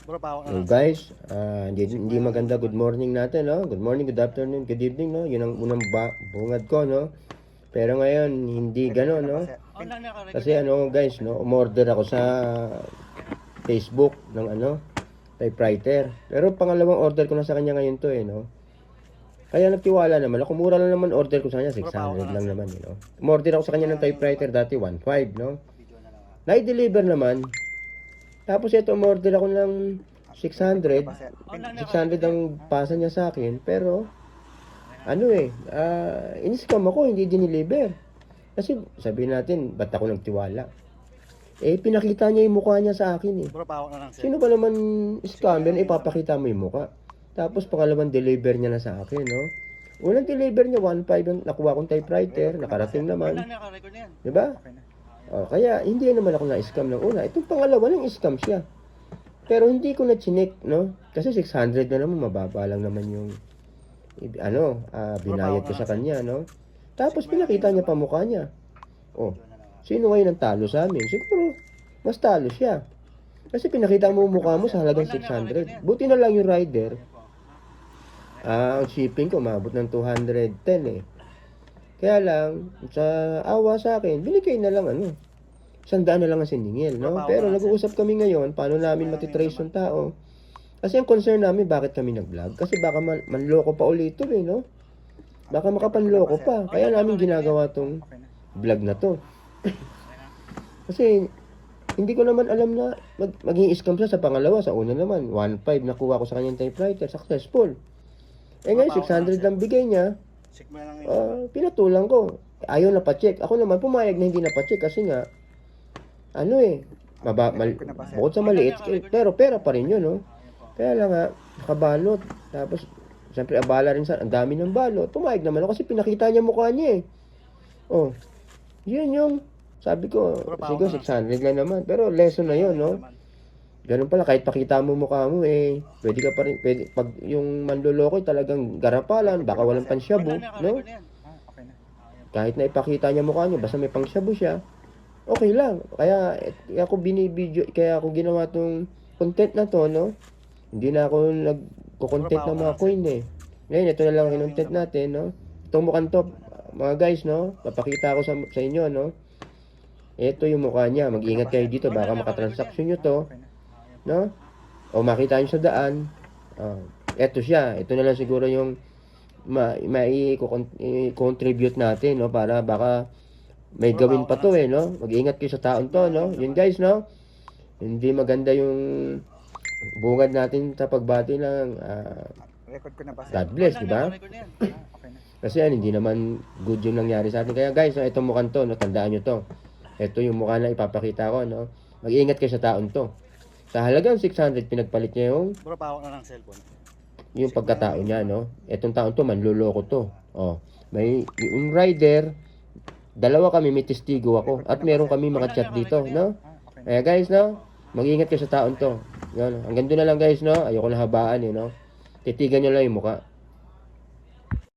Bro, pawak na So lang. guys, hindi maganda good morning natin, no? Good morning, good afternoon, good evening, no? Yun ang unang bungad ko, no? Pero ngayon, hindi gano'n, no? Kasi guys, no? Umorder ako sa Facebook ng typewriter. Pero pangalawang order ko na sa kanya ngayon to, no? Kaya nagtiwala naman ako. Mura lang naman order ko sa kanya, 600 lang naman, you know? Umorder ako sa kanya ng typewriter dati, 1.5, no? Na-deliver naman. Tapos ito, umorder ako ng 600. 600 ang pasa niya sa akin. Pero, in-scam ako, hindi dineliver. Kasi, sabihin natin, ba't ako nagtiwala? Pinakita niya yung mukha niya sa akin, eh. Bro, pawak na lang, sir. Sino ba naman scammer na ipapakita mo yung mukha? Tapos, pangalawang deliver niya na sa akin, no? Unang deliver niya, 1.5 yung nakuha kong typewriter, nakarating naman. Diba? Kaya, hindi naman ako na-scam ng una. Itong pangalawa lang, scam siya. Pero hindi ko na chinek, no? Kasi 600 na naman, mababa lang naman yung binayad ko sa kanya, no? Tapos pinakita niya pa mukha niya. Oh, sino ngayon ang talo sa amin? Siguro, mas talo siya. Kasi pinakita mo mukha mo sa halagang 600. Buti na lang yung rider. Ang shipping ko, mabot ng 210 eh. Kaya lang, sa awa sa akin, binigay na lang 100 na lang ang siningil, no? Pero nag-uusap kami ngayon, paano namin matitrace yung tao. Kasi ang concern namin, bakit kami nag-vlog? Kasi baka manloko pa ulit ito, no? Baka makapanloko pa. Kaya namin ginagawa tong vlog na to. Kasi, hindi ko naman alam na mag-i-scam siya sa pangalawa. Sa una naman, 1.5 nakuha ko sa kanyang typewriter. Successful. Ngayon, 600 lang bigay niya. Pinatulang ko. Ayaw na pa-check. Ako naman, pumayag na hindi na pa-check kasi nga, bukod sa maliit, pero pera pa rin yun, no? Kaya lang nga, nakabalot. Tapos, siyempre, abala rin ang dami ng balot. Pumayag naman ako kasi pinakita niya mukha niya, eh. Oh, yun yung, sabi ko, siguro 600 lang naman. Pero lesson na yun, no? Ganun pala, kahit pakita mo mukha mo, pwede ka pa rin, pag yung manloloko talagang garapalan, baka walang pansyabu, no? Kahit na ipakita niya mukha niya, basta may pangsyabu siya, okay lang. Kaya ako kaya ako ginawa tong content na to, no? Hindi na ako nagko-content ng mga coin, eh. Ngayon, ito na lang ang content natin, no? Itong mukhang to, mga guys, no? Papakita ko sa inyo, no? Ito yung mukha niya. Mag-ingat kayo dito, baka makatransaction nyo to, no? O makita nyo sa daan. Ito siya. Ito na lang siguro yung i-contribute natin, no? Para baka may gawin pa to, no? Mag-ingat kayo sa taon to, no? Yun, guys, no? Hindi maganda yung bungad natin sa pagbati ng God bless, di ba? Kasi hindi naman good yung nangyari sa atin. Kaya guys, no, itong mukhang to, no, tandaan nyo to. Ito yung mukha na ipapakita ko, no? Mag-iingat kayo sa taon to. Sa halagang 600, pinagpalit niya yung pagkatao niya, no? Itong taon to, manluloko to. May yung rider, dalawa kami, may testigo ako. At meron kami mga chat dito, no? Kaya guys, no? Mag-iingat kayo sa taon to. Yan. Hanggang doon na lang guys, no? Ayoko na habaan, no? Titigan nyo lang yung mukha.